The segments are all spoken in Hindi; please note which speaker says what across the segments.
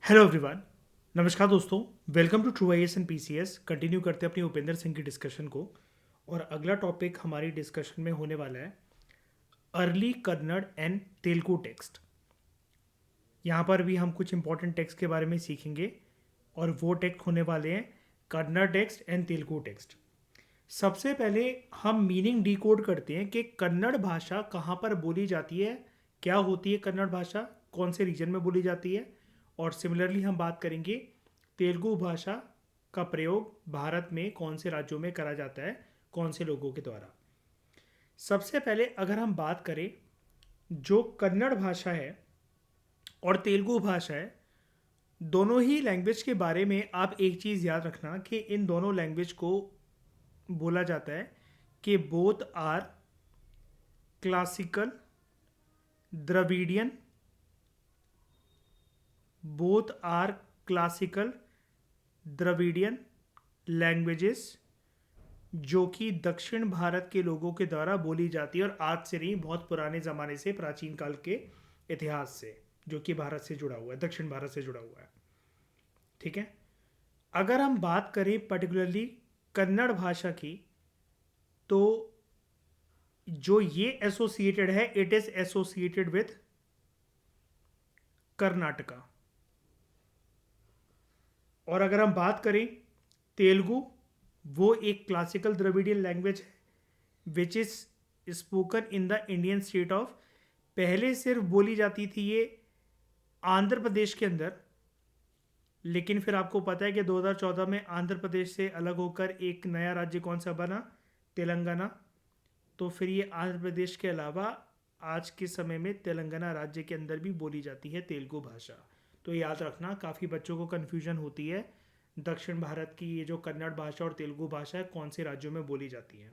Speaker 1: Hello everyone. नमस्कार दोस्तों। Welcome to true IAS and PCS. Continue करते हैं अपनी उपेंद्र सिंह की डिस्कशन को। और अगला टॉपिक हमारी डिस्कशन में होने वाला है early Kannada and Telugu text. यहाँ पर भी हम कुछ इंपॉर्टेंट टेक्स्ट के बारे में सीखेंगे और वो टेक्स्ट होने वाले हैं Kannada text and Telugu text. सबसे पहले हम मीनिंग डिकोड करते हैं कि कन्नड़ भाषा कहाँ पर बोली जाती है, क्या होती है कन्नड़ भाषा, कौन से रीजन में बोली जाती है। और सिमिलरली हम बात करेंगे तेलुगु भाषा का प्रयोग भारत में कौन से राज्यों में करा जाता है, कौन से लोगों के द्वारा। सबसे पहले अगर हम बात करें जो कन्नड़ भाषा है और तेलुगु भाषा है, दोनों ही लैंग्वेज के बारे में आप एक चीज़ याद रखना कि इन दोनों लैंग्वेज को बोला जाता है कि both are classical Dravidian, both are classical Dravidian languages जो कि दक्षिण भारत के लोगों के द्वारा बोली जाती है और आज से नहीं, बहुत पुराने ज़माने से, प्राचीन काल के इतिहास से, जो कि भारत से जुड़ा हुआ है, दक्षिण भारत से जुड़ा हुआ है। ठीक है। अगर हम बात करें पर्टिकुलरली कन्नड़ भाषा की, तो जो ये एसोसिएटेड है, it is associated with Karnataka. और अगर हम बात करें तेलुगु, वो एक क्लासिकल द्रविडियन लैंग्वेज है which is spoken in the Indian state of, पहले सिर्फ बोली जाती थी ये आंध्र प्रदेश के अंदर, लेकिन फिर आपको पता है कि 2014 में आंध्र प्रदेश से अलग होकर एक नया राज्य कौन सा बना, तेलंगाना। तो फिर ये आंध्र प्रदेश के अलावा आज के समय में तेलंगाना राज्य के अंदर भी बोली जाती है तेलुगु भाषा। तो याद रखना, काफ़ी बच्चों को कन्फ्यूजन होती है दक्षिण भारत की ये जो कन्नड़ भाषा और तेलुगु भाषा है कौन से राज्यों में बोली जाती है।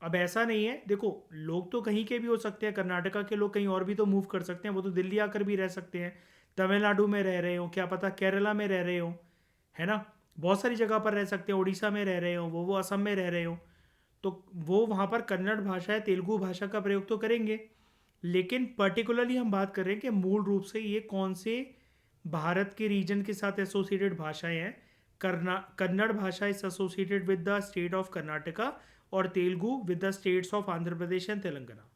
Speaker 1: अब ऐसा नहीं है, देखो लोग तो कहीं के भी हो सकते हैं, कर्नाटका के लोग कहीं और भी तो मूव कर सकते हैं, वो तो दिल्ली आकर भी रह सकते हैं, तमिलनाडु में रह रहे हो, क्या पता केरला में रह रहे हो, है ना, बहुत सारी जगह पर रह सकते हैं, उड़ीसा में रह रहे हो, वो असम में रह रहे हो, तो वो वहाँ पर कन्नड़ भाषा है तेलुगु भाषा का प्रयोग तो करेंगे। लेकिन पर्टिकुलरली हम बात कर रहे हैं कि मूल रूप से ये कौन से भारत के रीजन के साथ एसोसिएटेड भाषाएं हैं। कन्नड़ भाषा is associated with the state of Karnataka और Telugu with the states of Andhra Pradesh and Telangana.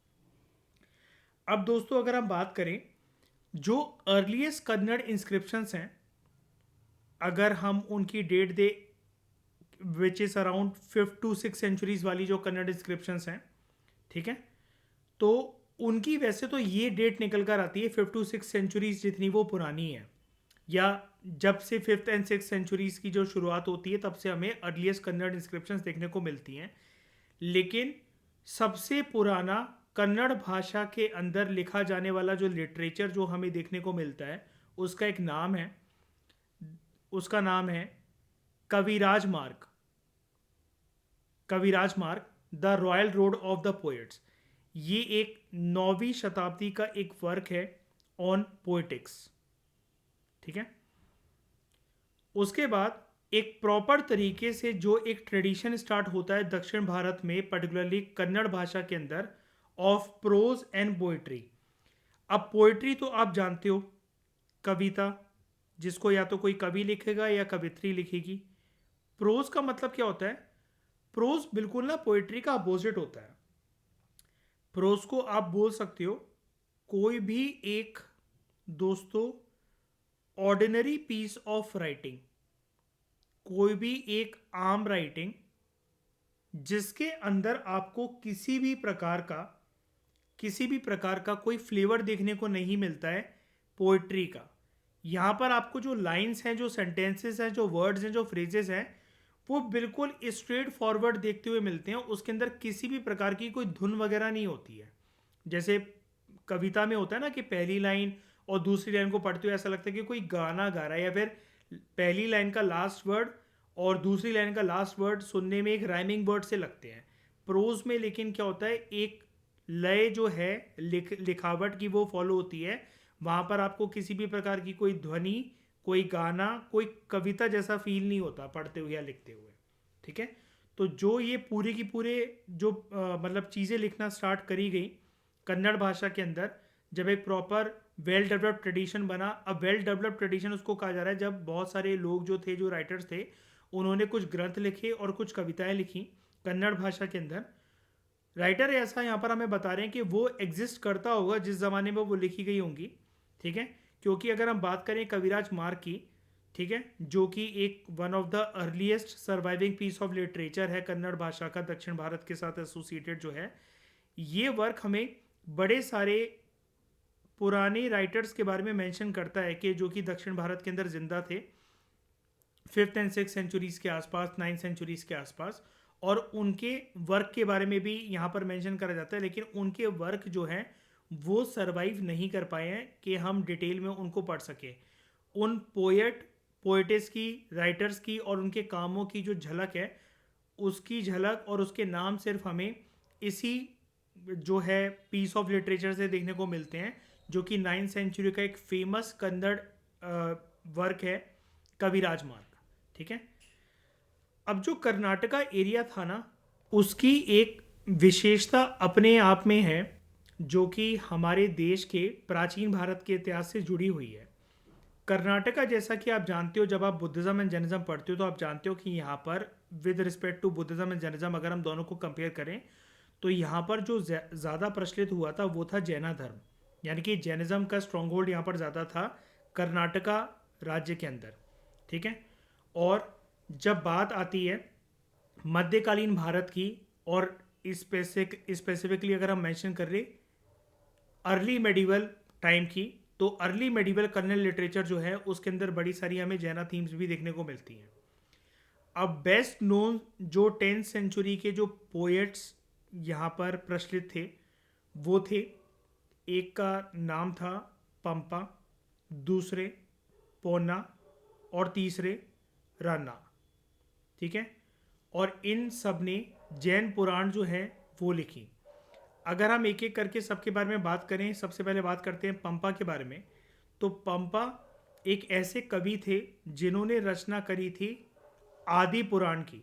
Speaker 1: अब दोस्तों अगर हम बात करें जो अर्लीस्ट कन्नड़ इंस्क्रिप्शंस हैं, अगर हम उनकी date they which is around 5 to 6 centuries वाली जो कन्नड़ इंस्क्रिप्शंस हैं, ठीक है, तो उनकी वैसे तो ये डेट निकल कर आती है 5 to 6 सेंचुरीज जितनी वो पुरानी है, या जब से 5th and 6th सेंचुरीज की जो शुरुआत होती है तब से हमें अर्लीस्ट कन्नड़ इंस्क्रिप्शंस देखने को मिलती हैं। लेकिन सबसे पुराना कन्नड़ भाषा के अंदर लिखा जाने वाला जो लिटरेचर जो हमें देखने को मिलता है उसका एक नाम है, उसका नाम है कविराज मार्ग। कविराज मार्ग, the royal road of the poets. ये एक 9वीं शताब्दी का एक वर्क है ऑन पोएटिक्स। ठीक है। उसके बाद एक प्रॉपर तरीके से जो एक ट्रेडिशन स्टार्ट होता है दक्षिण भारत में, पर्टिकुलरली कन्नड़ भाषा के अंदर, ऑफ प्रोज एंड पोएट्री। अब पोएट्री तो आप जानते हो, कविता, जिसको या तो कोई कवि लिखेगा या कवित्री लिखेगी। प्रोज का मतलब क्या होता है? प्रोज बिल्कुल ना पोएट्री का अपोजिट होता है। प्रोज को आप बोल सकते हो कोई भी एक, दोस्तों, ऑर्डिनरी पीस ऑफ राइटिंग, कोई भी एक आम राइटिंग जिसके अंदर आपको किसी भी प्रकार का कोई फ्लेवर देखने को नहीं मिलता है पोइट्री का। यहाँ पर आपको जो लाइंस हैं, जो सेंटेंसेस हैं, जो वर्ड्स हैं, जो फ्रेजेस हैं, वो बिल्कुल स्ट्रेट फॉरवर्ड देखते हुए मिलते हैं। उसके अंदर किसी भी प्रकार की कोई धुन वगैरह नहीं होती है। जैसे कविता में होता है ना कि पहली लाइन और दूसरी लाइन को पढ़ते हुए ऐसा लगता है कि कोई गाना गा रहा है, या फिर पहली लाइन का लास्ट वर्ड और दूसरी लाइन का लास्ट वर्ड सुनने में एक राइमिंग वर्ड से लगते हैं। प्रोज में लेकिन क्या होता है, एक लय जो है लिखावट की वो फॉलो होती है। वहाँ पर आपको किसी भी प्रकार की कोई ध्वनि, कोई गाना, कोई कविता जैसा फील नहीं होता पढ़ते हुए या लिखते हुए। ठीक है। तो जो ये पूरे की पूरे जो मतलब चीज़ें लिखना स्टार्ट करी गई कन्नड़ भाषा के अंदर, जब एक प्रॉपर वेल डेवलप्ड ट्रेडिशन बना। अब वेल डेवलप्ड ट्रेडिशन उसको कहा जा रहा है जब बहुत सारे लोग जो थे, जो राइटर्स थे, उन्होंने कुछ ग्रंथ लिखे और कुछ कविताएं लिखी कन्नड़ भाषा के अंदर। राइटर ऐसा यहाँ पर हमें बता रहे हैं कि वो एग्जिस्ट करता होगा जिस ज़माने में वो लिखी गई होंगी, ठीक है। क्योंकि अगर हम बात करें कविराज मार्ग की, ठीक है, जो कि एक one of the earliest surviving piece of literature है कन्नड़ भाषा का, दक्षिण भारत के साथ एसोसिएटेड जो है, ये वर्क हमें बड़े सारे पुराने राइटर्स के बारे में मेंशन करता है कि जो कि दक्षिण भारत के अंदर जिंदा थे 5th एंड 6th सेंचुरीज के आसपास, 9th सेंचुरीज के आसपास, और उनके वर्क के बारे में भी यहाँ पर मेंशन करा जाता है। लेकिन उनके वर्क जो है वो सरवाइव नहीं कर पाए हैं कि हम डिटेल में उनको पढ़ सके। उन पोएटिस की, राइटर्स की और उनके कामों की जो झलक है, उसकी झलक और उसके नाम सिर्फ हमें इसी जो है पीस ऑफ लिटरेचर से देखने को मिलते हैं, जो कि 9th सेंचुरी का एक फेमस कन्नड़ वर्क है कविराज मार्ग, ठीक है। अब जो कर्नाटका एरिया था ना, उसकी एक विशेषता अपने आप में है जो कि हमारे देश के प्राचीन भारत के इतिहास से जुड़ी हुई है। कर्नाटका, जैसा कि आप जानते हो, जब आप बुद्धिज़्म एंड जैनिज्म पढ़ते हो तो आप जानते हो कि यहाँ पर with respect to Buddhism and Jainism अगर हम दोनों को कंपेयर करें तो यहाँ पर जो ज़्यादा प्रचलित हुआ था वो था जैना धर्म, यानी कि जैनिज्म का स्ट्रॉन्ग होल्ड यहाँ पर ज़्यादा था कर्नाटका राज्य के अंदर, ठीक है। और जब बात आती है मध्यकालीन भारत की और स्पेसिफिकली अगर हम मेंशन कर रहे अर्ली मेडिवल टाइम की, तो अर्ली मेडिवल कन्नड़ लिटरेचर जो है उसके अंदर बड़ी सारी हमें जैना थीम्स भी देखने को मिलती हैं। अब बेस्ट नोन जो 10th सेंचुरी के जो पोएट्स यहाँ पर प्रचलित थे वो थे, एक का नाम था पंपा, दूसरे पोन्ना और तीसरे रन्ना, ठीक है। और इन सब ने जैन पुराण जो है वो लिखी। अगर हम एक एक करके सबके बारे में बात करें, सबसे पहले बात करते हैं पंपा के बारे में। तो पंपा एक ऐसे कवि थे जिन्होंने रचना करी थी आदि पुराण की।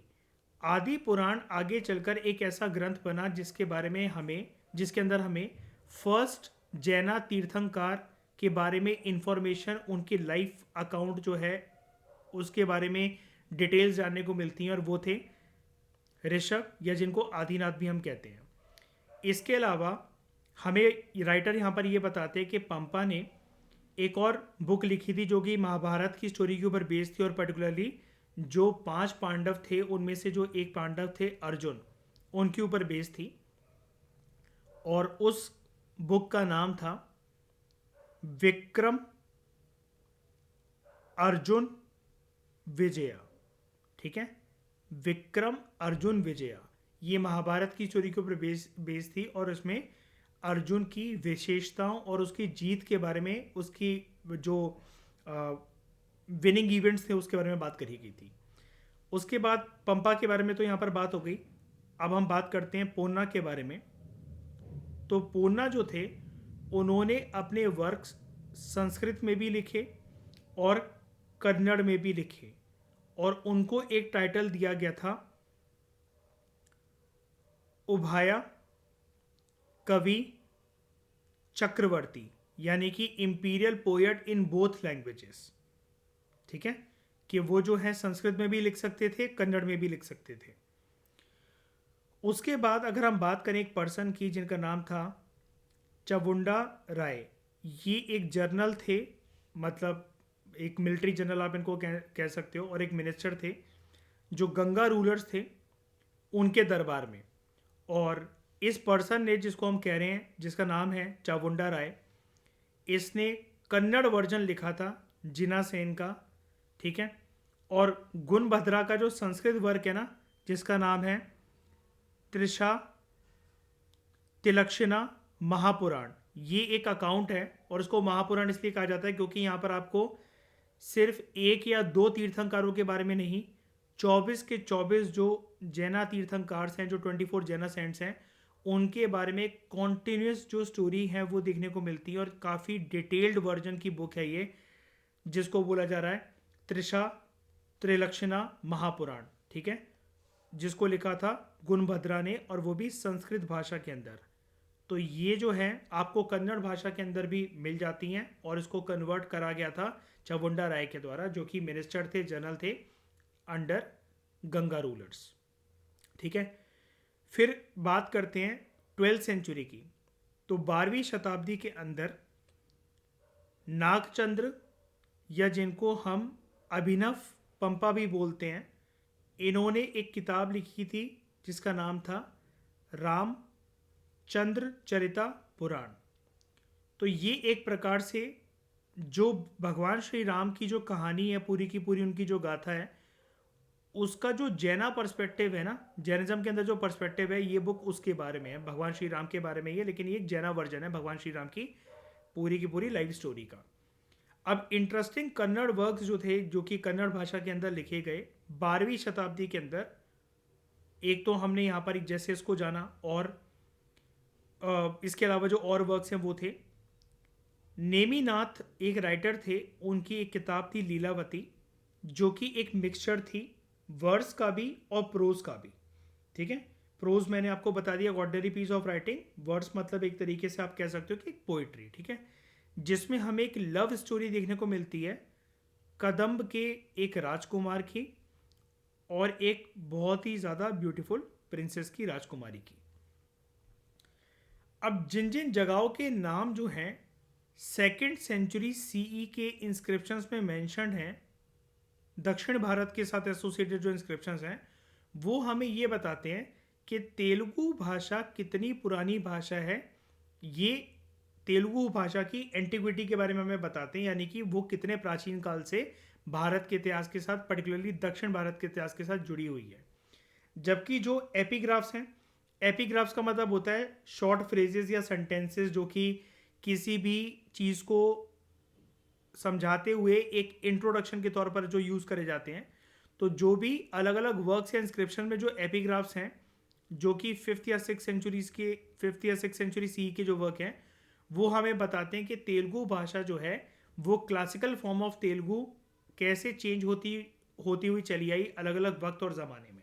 Speaker 1: आदि पुराण आगे चलकर एक ऐसा ग्रंथ बना जिसके अंदर हमें फर्स्ट जैना तीर्थंकार के बारे में इंफॉर्मेशन, उनकी लाइफ अकाउंट जो है उसके बारे में डिटेल्स जानने को मिलती हैं, और वो थे ऋषभ, या जिनको आदिनाथ भी हम कहते हैं। इसके अलावा हमें राइटर यहाँ पर ये बताते हैं कि पंपा ने एक और बुक लिखी थी जो कि महाभारत की स्टोरी के ऊपर बेस्ड थी, और पर्टिकुलरली जो 5 पांडव थे उनमें से जो एक पांडव थे अर्जुन, उनके ऊपर बेस्ड थी। और उस बुक का नाम था विक्रम अर्जुन विजया, ठीक है। विक्रम अर्जुन विजया ये महाभारत की स्टोरी के ऊपर बेस्ड थी, और उसमें अर्जुन की विशेषताओं और उसकी जीत के बारे में, उसकी जो विनिंग इवेंट्स थे उसके बारे में बात करी गई थी। उसके बाद पंपा के बारे में तो यहाँ पर बात हो गई। अब हम बात करते हैं पोन्ना के बारे में। तो पोन्ना जो थे उन्होंने अपने वर्क्स संस्कृत में भी लिखे और कन्नड़ में भी लिखे, और उनको एक टाइटल दिया गया था उभाया कवि चक्रवर्ती, यानी कि imperial poet in both languages, ठीक है, कि वो जो है संस्कृत में भी लिख सकते थे, कन्नड़ में भी लिख सकते थे। उसके बाद अगर हम बात करें एक पर्सन की जिनका नाम था चावुंडा राय, ये एक जर्नल थे, मतलब एक मिलिट्री जनरल आप इनको कह सकते हो, और एक मिनिस्टर थे जो गंगा रूलर्स थे उनके दरबार में। और इस पर्सन ने, जिसको हम कह रहे हैं, जिसका नाम है चावुंडा राय, इसने कन्नड़ वर्जन लिखा था जिना सेन का, ठीक है। और गुणभद्रा का जो संस्कृत वर्क है ना, जिसका नाम है त्रिशा तिलक्षणा महापुराण, ये एक अकाउंट है, और इसको महापुराण इसलिए कहा जाता है क्योंकि यहाँ पर आपको सिर्फ एक या दो तीर्थंकारों के बारे में नहीं, 24 के 24 जो जैना तीर्थंकार हैं, जो 24 जैना सेंट्स हैं, उनके बारे में कॉन्टिन्यूस जो स्टोरी है वो देखने को मिलती है। और काफ़ी डिटेल्ड वर्जन की बुक है ये, जिसको बोला जा रहा है त्रिशा त्रिलक्षणा महापुराण, ठीक है, जिसको लिखा था गुणभद्रा ने, और वो भी संस्कृत भाषा के अंदर। तो ये जो है आपको कन्नड़ भाषा के अंदर भी मिल जाती हैं और इसको कन्वर्ट करा गया था चामुंडा राय के द्वारा, जो कि मिनिस्टर थे, जनरल थे अंडर गंगा रूलर्स। ठीक है, फिर बात करते हैं 12th सेंचुरी की। तो 12वीं शताब्दी के अंदर नागचंद्र, या जिनको हम अभिनव पंपा भी बोलते हैं, इन्होंने एक किताब लिखी थी जिसका नाम था रामचंद्र चरिता पुराण। तो ये एक प्रकार से जो भगवान श्री राम की जो कहानी है, पूरी की पूरी उनकी जो गाथा है, उसका जो जैना पर्सपेक्टिव है ना, जैनिज्म के अंदर जो पर्सपेक्टिव है, ये बुक उसके बारे में है, भगवान श्री राम के बारे में ही है, लेकिन ये एक जैना वर्जन है भगवान श्री राम की पूरी लाइफ स्टोरी का। अब इंटरेस्टिंग कन्नड़ वर्क्स जो थे, जो कि कन्नड़ भाषा के अंदर लिखे गए 12वीं शताब्दी के अंदर, एक तो हमने यहाँ पर एक जैसे इसको जाना, और इसके अलावा जो और वर्क्स हैं वो थे नेमीनाथ, एक राइटर थे, उनकी एक किताब थी लीलावती, जो कि एक मिक्सचर थी वर्स का भी और प्रोज का भी। ठीक है, प्रोज मैंने आपको बता दिया ordinary piece of writing, verse मतलब एक तरीके से आप कह सकते हो कि एक पोइट्री। ठीक है, जिसमें हमें एक लव स्टोरी देखने को मिलती है कदम्ब के एक राजकुमार की और एक बहुत ही ज़्यादा ब्यूटीफुल प्रिंसेस की, राजकुमारी की। अब जिन जिन जगहों के नाम जो हैं 2nd सेंचुरी सीई के इंस्क्रिप्शंस में मेंशन्ड हैं, दक्षिण भारत के साथ एसोसिएटेड जो इंस्क्रिप्शंस हैं, वो हमें ये बताते हैं कि तेलुगु भाषा कितनी पुरानी भाषा है। ये तेलुगु भाषा की एंटिक्विटी के बारे में हमें बताते हैं, यानी कि वो कितने प्राचीन काल से भारत के इतिहास के साथ, पर्टिकुलरली दक्षिण भारत के इतिहास के साथ जुड़ी हुई है। जबकि जो एपिग्राफ्स हैं, एपिग्राफ्स का मतलब होता है शॉर्ट फ्रेजेस या सेंटेंसेस जो कि किसी भी चीज़ को समझाते हुए एक इंट्रोडक्शन के तौर पर जो यूज़ करे जाते हैं। तो जो भी अलग अलग वर्क्स या इंस्क्रिप्शन में जो एपिग्राफ्स हैं, जो कि 5th या 6th सेंचुरी सी के जो वर्क हैं, वो हमें बताते हैं कि तेलुगु भाषा जो है वो क्लासिकल फॉर्म ऑफ तेलुगु कैसे चेंज होती हुई चली आई अलग अलग वक्त और ज़माने में।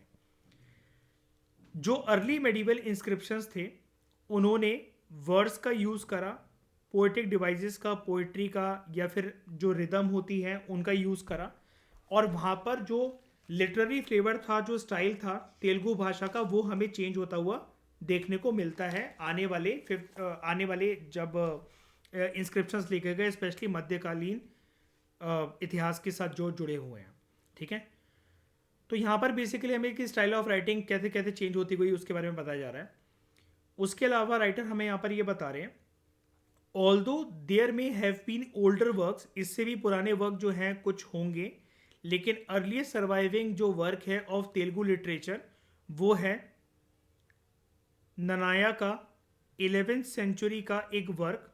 Speaker 1: जो अर्ली मेडिवल इंस्क्रिप्शंस थे, उन्होंने वर्ड्स का यूज़ करा, पोएटिक डिवाइसेस का, पोइट्री का, या फिर जो रिदम होती है उनका यूज़ करा, और वहाँ पर जो लिटरेरी फ्लेवर था, जो स्टाइल था तेलुगु भाषा का, वो हमें चेंज होता हुआ देखने को मिलता है आने वाले जब इंस्क्रिप्शंस लिखे गए, स्पेशली मध्यकालीन इतिहास के साथ जो जुड़े हुए हैं। ठीक है, तो यहाँ पर बेसिकली हमें कि स्टाइल ऑफ राइटिंग कैसे कैसे चेंज होती गई उसके बारे में बताया जा रहा है। उसके अलावा राइटर हमें यहाँ पर ये बता रहे हैं, ऑल्दो देयर में हैव बीन ओल्डर वर्क्स, इससे भी पुराने वर्क जो हैं कुछ होंगे, लेकिन अर्लीस्ट सर्वाइविंग जो वर्क है ऑफ तेलुगु लिटरेचर वो है ननाया का 11th सेंचुरी का एक वर्क,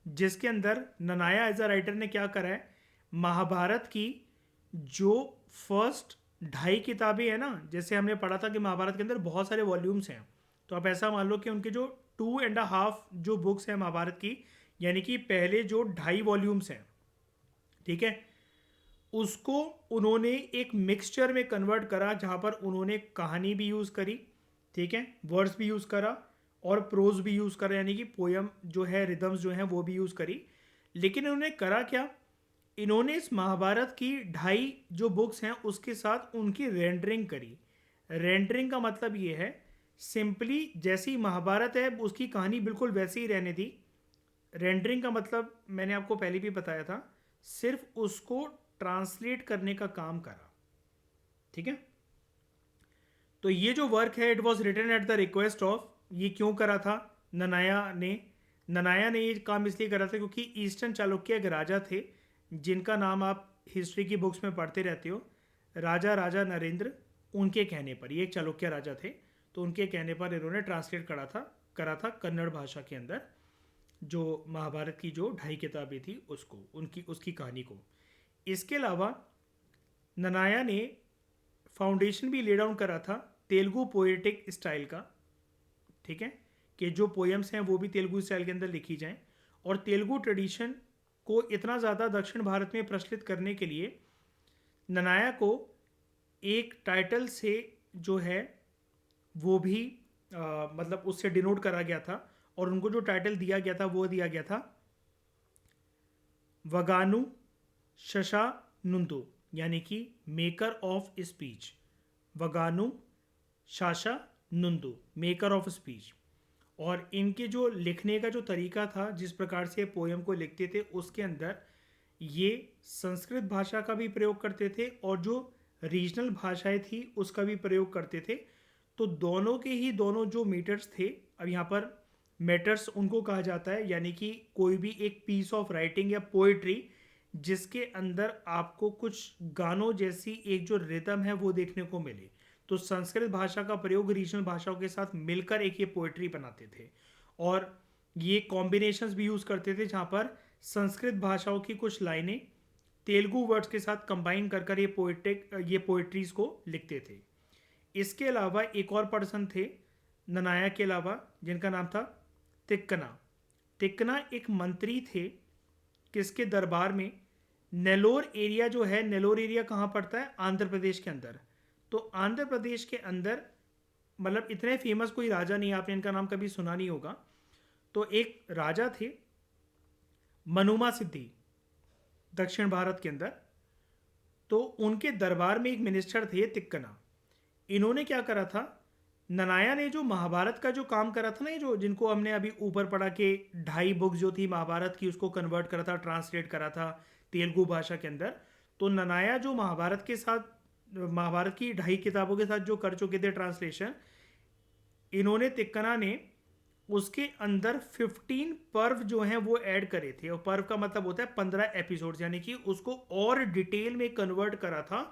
Speaker 1: जिसके अंदर ननाया एज अ राइटर ने क्या करा है, महाभारत की जो फर्स्ट 2.5 किताबें हैं ना, जैसे हमने पढ़ा था कि महाभारत के अंदर बहुत सारे वॉल्यूम्स हैं, तो आप ऐसा मान लो कि उनके जो 2.5 जो बुक्स हैं महाभारत की, यानी कि पहले जो 2.5 वॉल्यूम्स हैं, ठीक है, उसको उन्होंने एक मिक्सचर में कन्वर्ट करा, जहाँ पर उन्होंने कहानी भी यूज़ करी, ठीक है, वर्ड्स भी यूज़ करा और प्रोज भी यूज़ करा, यानी कि पोयम जो है, रिदम्स जो हैं वो भी यूज़ करी। लेकिन इन्होंने करा क्या, इन्होंने इस महाभारत की 2.5 जो बुक्स हैं उसके साथ उनकी रेंडरिंग करी। रेंडरिंग का मतलब ये है, सिंपली जैसी महाभारत है उसकी कहानी बिल्कुल वैसी ही रहने दी। रेंडरिंग का मतलब मैंने आपको पहले भी बताया था, सिर्फ उसको ट्रांसलेट करने का काम करा। ठीक है, तो ये जो वर्क है it was written at the request of, ये क्यों करा था ननाया ने ये काम इसलिए करा था क्योंकि ईस्टर्न चालुक्य एक राजा थे, जिनका नाम आप हिस्ट्री की बुक्स में पढ़ते रहते हो, राजा नरेंद्र। उनके कहने पर, ये एक चालुक्य राजा थे, तो उनके कहने पर इन्होंने ट्रांसलेट करा था कन्नड़ भाषा के अंदर जो महाभारत की जो 2.5 किताबें थी उसको, उसकी कहानी को। इसके अलावा ननाया ने फाउंडेशन भी ले डाउन करा था तेलुगु पोएटिक स्टाइल का। ठीक है, कि जो पोएम्स हैं वो भी तेलुगु स्टाइल के अंदर लिखी जाएं, और तेलुगु ट्रेडिशन को इतना ज़्यादा दक्षिण भारत में प्रचलित करने के लिए ननाया को एक टाइटल से जो है वो भी मतलब उससे डिनोट करा गया था, और उनको जो टाइटल दिया गया था वो दिया गया था वगानु शशानुंदु, यानी कि maker of speech. Vaganushasanudu, maker of speech. और इनके जो लिखने का जो तरीका था, जिस प्रकार से पोएम को लिखते थे, उसके अंदर ये संस्कृत भाषा का भी प्रयोग करते थे और जो रीजनल भाषाएं थी उसका भी प्रयोग करते थे। तो दोनों के ही दोनों जो मीटर्स थे, अब यहाँ पर मेटर्स उनको कहा जाता है, यानी कि कोई भी एक पीस ऑफ राइटिंग या पोइट्री जिसके अंदर आपको कुछ गानों जैसी एक जो रिदम है वो देखने को मिले। तो संस्कृत भाषा का प्रयोग रीजनल भाषाओं के साथ मिलकर एक ये पोइट्री बनाते थे, और ये कॉम्बिनेशंस भी यूज़ करते थे जहाँ पर संस्कृत भाषाओं की कुछ लाइनें तेलुगु वर्ड्स के साथ कंबाइन कर ये पोइट्रीज को लिखते थे। इसके अलावा एक और पर्सन थे ननाया के अलावा, जिनका नाम था तिक्कना। तिक्कना एक मंत्री थे किसके दरबार में? नेलोर एरिया जो है, नेलोर एरिया कहाँ पड़ता है? आंध्र प्रदेश के अंदर। तो आंध्र प्रदेश के अंदर, मतलब इतने फेमस कोई राजा नहीं, आपने इनका नाम कभी सुना नहीं होगा। तो एक राजा थे मनुमा सिद्धि, दक्षिण भारत के अंदर। तो उनके दरबार में एक मिनिस्टर थे तिक्कना। इन्होंने क्या करा था, ननाया ने जो महाभारत का जो काम करा था ना, ये जो जिनको हमने अभी ऊपर पढ़ा के 2.5 बुक्स जो थी महाभारत की उसको कन्वर्ट करा था, ट्रांसलेट करा था तेलुगु भाषा के अंदर। तो ननाया जो महाभारत के साथ, महाभारत की 2.5 किताबों के साथ जो कर चुके थे ट्रांसलेशन, इन्होंने तिक्कना ने उसके अंदर 15 पर्व जो हैं वो ऐड करे थे। और पर्व का मतलब होता है 15 एपिसोड्स, यानी कि उसको और डिटेल में कन्वर्ट करा था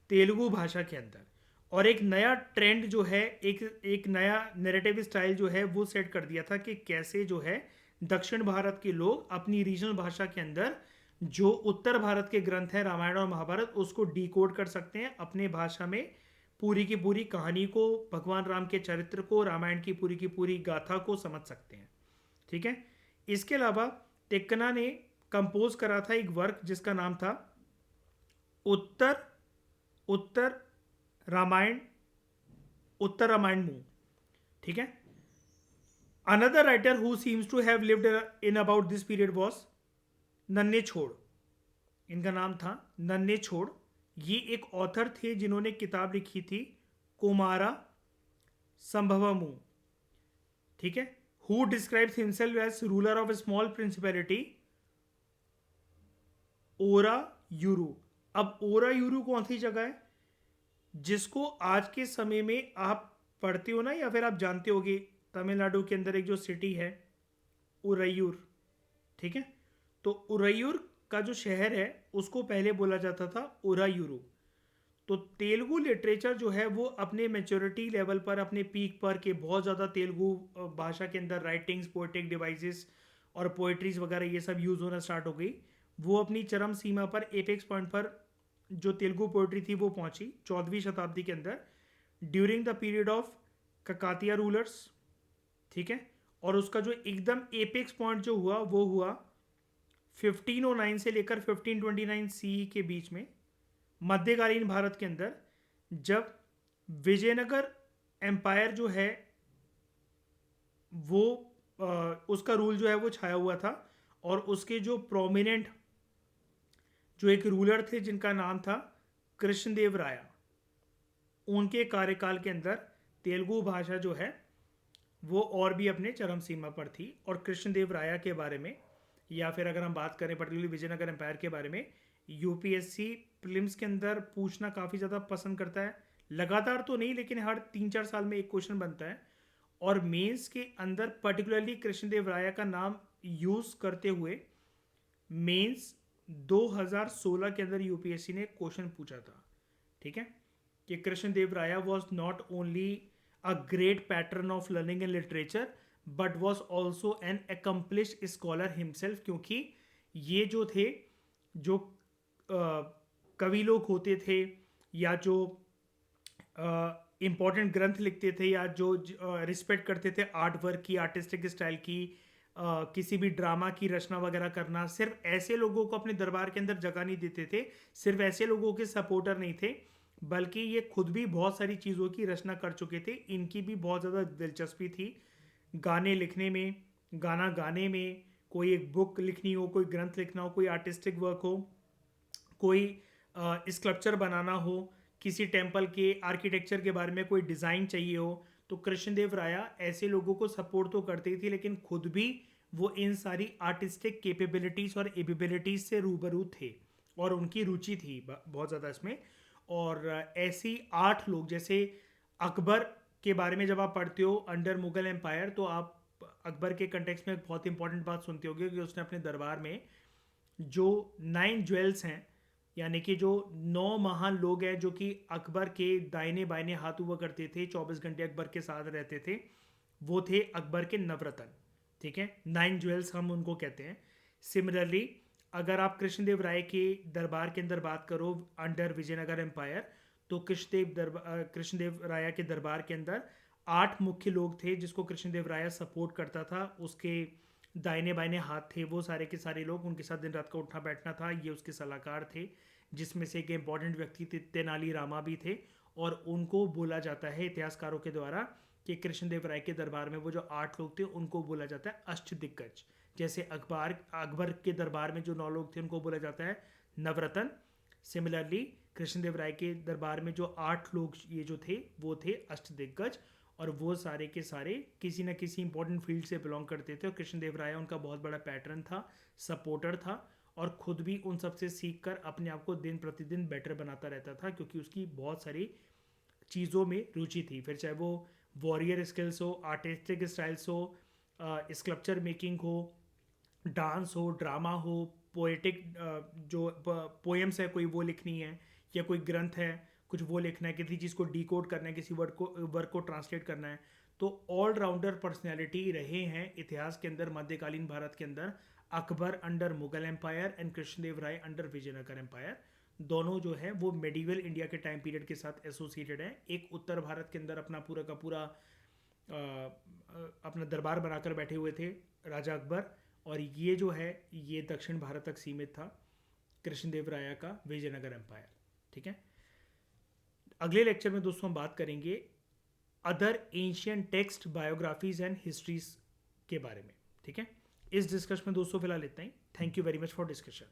Speaker 1: तेलुगु भाषा के अंदर। और एक नया ट्रेंड जो है, एक नया नैरेटिव स्टाइल जो है वो सेट कर दिया था कि कैसे जो है दक्षिण भारत के लोग अपनी रीजनल भाषा के अंदर जो उत्तर भारत के ग्रंथ हैं रामायण और महाभारत, उसको डिकोड कर सकते हैं अपने भाषा में। पूरी की पूरी कहानी को, भगवान राम के चरित्र को, रामायण की पूरी गाथा को समझ सकते हैं। ठीक है। इसके अलावा तिक्कना ने कंपोज करा था एक वर्क जिसका नाम था उत्तर रामायण मूव। ठीक है। Another writer who seems to have lived in about this period was Nanne Choda. इनका नाम था नन्हे छोड़। ये एक ऑथर थे जिन्होंने किताब लिखी थी कुमारा संभवमु। ठीक है। Who describes himself as ruler of a small principality Orayuru. अब ओरा यूरू कौन सी जगह है? जिसको आज के समय में आप पढ़ते हो ना, या फिर आप जानते होगे, तमिलनाडु के अंदर एक जो सिटी है उरैयूर। ठीक है। तो उरैयूर का जो शहर है उसको पहले बोला जाता था उरायूरू। तो तेलुगु लिटरेचर जो है वो अपने मैच्योरिटी लेवल पर, अपने पीक पर, के बहुत ज़्यादा तेलुगु भाषा के अंदर राइटिंग्स, पोएटिक डिवाइसेस और पोएट्रीज वगैरह ये सब यूज़ होना स्टार्ट हो गई। वो अपनी चरम सीमा पर, एपेक्स पॉइंट पर जो तेलुगु पोएट्री थी वो पहुंची 14वीं शताब्दी के अंदर, during the period of Kakatiya rulers. ठीक है। और उसका जो एकदम एपेक्स पॉइंट जो हुआ वो हुआ 1509 से लेकर 1529 सीई के बीच में, मध्यकालीन भारत के अंदर, जब विजयनगर एम्पायर जो है वो उसका रूल जो है वो छाया हुआ था। और उसके जो प्रोमिनेंट जो एक रूलर थे जिनका नाम था कृष्णदेव राया, उनके कार्यकाल के अंदर तेलुगु भाषा जो है वो और भी अपने चरम सीमा पर थी। और कृष्णदेव राया के बारे में, या फिर अगर हम बात करें पर्टिकुलरली विजयनगर एम्पायर के बारे में, यूपीएससी प्रीलिम्स के अंदर पूछना काफ़ी ज़्यादा पसंद करता है। लगातार तो नहीं, लेकिन हर 3-4 साल में एक क्वेश्चन बनता है। और मेंस के अंदर पर्टिकुलरली कृष्णदेव राया का नाम यूज़ करते हुए मेंस 2016 के अंदर यूपीएससी ने क्वेश्चन पूछा था। ठीक है। कि कृष्णदेव राया was not only a great pattern of learning and literature but was also an accomplished scholar himself. क्योंकि ये जो थे, जो कवि लोग होते थे, या जो इम्पोर्टेंट ग्रंथ लिखते थे, या जो रिस्पेक्ट करते थे आर्ट वर्क की, आर्टिस्टिक स्टाइल की, किसी भी ड्रामा की रचना वगैरह करना, सिर्फ ऐसे लोगों को अपने दरबार के अंदर जगह नहीं देते थे, सिर्फ ऐसे लोगों के सपोर्टर नहीं थे, बल्कि ये खुद भी बहुत सारी चीज़ों की रचना कर चुके थे। इनकी भी बहुत ज़्यादा दिलचस्पी थी गाने लिखने में, गाना गाने में, कोई एक बुक लिखनी हो, कोई ग्रंथ लिखना हो, कोई आर्टिस्टिक वर्क हो, कोई स्कल्पचर बनाना हो, किसी टेम्पल के आर्किटेक्चर के बारे में कोई डिज़ाइन चाहिए हो, तो कृष्णदेव राया ऐसे लोगों को सपोर्ट तो करते ही थे, लेकिन खुद भी वो इन सारी आर्टिस्टिक कैपेबिलिटीज़ और एबिलिटीज़ से रूबरू थे और उनकी रुचि थी बहुत ज़्यादा इसमें। और ऐसी 8 लोग, जैसे अकबर के बारे में जब आप पढ़ते हो अंडर मुगल एम्पायर, तो आप अकबर के कंटेक्स्ट में एक बहुत इंपॉर्टेंट बात सुनते होगे कि उसने अपने दरबार में जो 9 ज्वेल्स हैं, यानी कि जो 9 महान लोग हैं जो कि अकबर के दाहिने बाइने हाथ हुआ करते थे, 24 घंटे अकबर के साथ रहते थे, वो थे अकबर के नवरत्न। ठीक है, 9 ज्वेल्स हम उनको कहते हैं। सिमिलरली अगर आप कृष्णदेव राय के दरबार के अंदर बात करो अंडर विजयनगर एम्पायर, तो कृष्णदेव राया के दरबार के अंदर 8 मुख्य लोग थे जिसको कृष्णदेव राया सपोर्ट करता था। उसके दाहिने बाइने हाथ थे वो सारे के सारे लोग, उनके साथ दिन रात का उठना बैठना था, ये उसके सलाहकार थे, जिसमें से एक इंपॉर्टेंट व्यक्ति तेनाली रामा भी थे। और उनको बोला जाता है इतिहासकारों के द्वारा कि कृष्णदेव राय के दरबार में वो जो 8 लोग थे उनको बोला जाता है अष्टदिग्गज। जैसे अकबर के दरबार में जो 9 लोग थे उनको बोला जाता है नवरत्न। सिमिलरली कृष्णदेव राय के दरबार में जो 8 लोग ये जो थे वो थे अष्टदिग्गज, और वो सारे के सारे किसी न किसी इंपॉर्टेंट फील्ड से बिलोंग करते थे। और कृष्णदेव राय उनका बहुत बड़ा पैटर्न था, सपोर्टर था, और खुद भी उन सबसे सीख कर अपने आप को दिन प्रतिदिन बेटर बनाता रहता था, क्योंकि उसकी बहुत सारी चीज़ों में रुचि थी। फिर चाहे वो वॉरियर स्किल्स हो, आर्टिस्टिक स्टाइल्स हो, स्कल्पचर मेकिंग हो, डांस हो, ड्रामा हो, पोएटिक जो पोएम्स है कोई वो लिखनी है, या कोई ग्रंथ है कुछ वो लिखना है, किसी चीज़ को डिकोड करना है, किसी वर्क को ट्रांसलेट करना है। तो ऑलराउंडर पर्सनैलिटी रहे हैं इतिहास के अंदर मध्यकालीन भारत के अंदर Akbar under Mughal empire and Krishnadeva Raya under Vijayanagara empire. दोनों जो है वो मेडिवल इंडिया के टाइम पीरियड के साथ एसोसिएटेड है। एक उत्तर भारत के अंदर अपना पूरा का पूरा अपना दरबार बनाकर बैठे हुए थे राजा अकबर, और ये जो है ये दक्षिण भारत तक सीमित था कृष्णदेव राय का विजयनगर एम्पायर। ठीक है, अगले लेक्चर में दोस्तों हम बात करेंगे other ancient text, biographies and histories के बारे में। ठीक है, इस डिस्कशन में दोस्तों फिलहाल इतना ही। Thank you very much for discussion.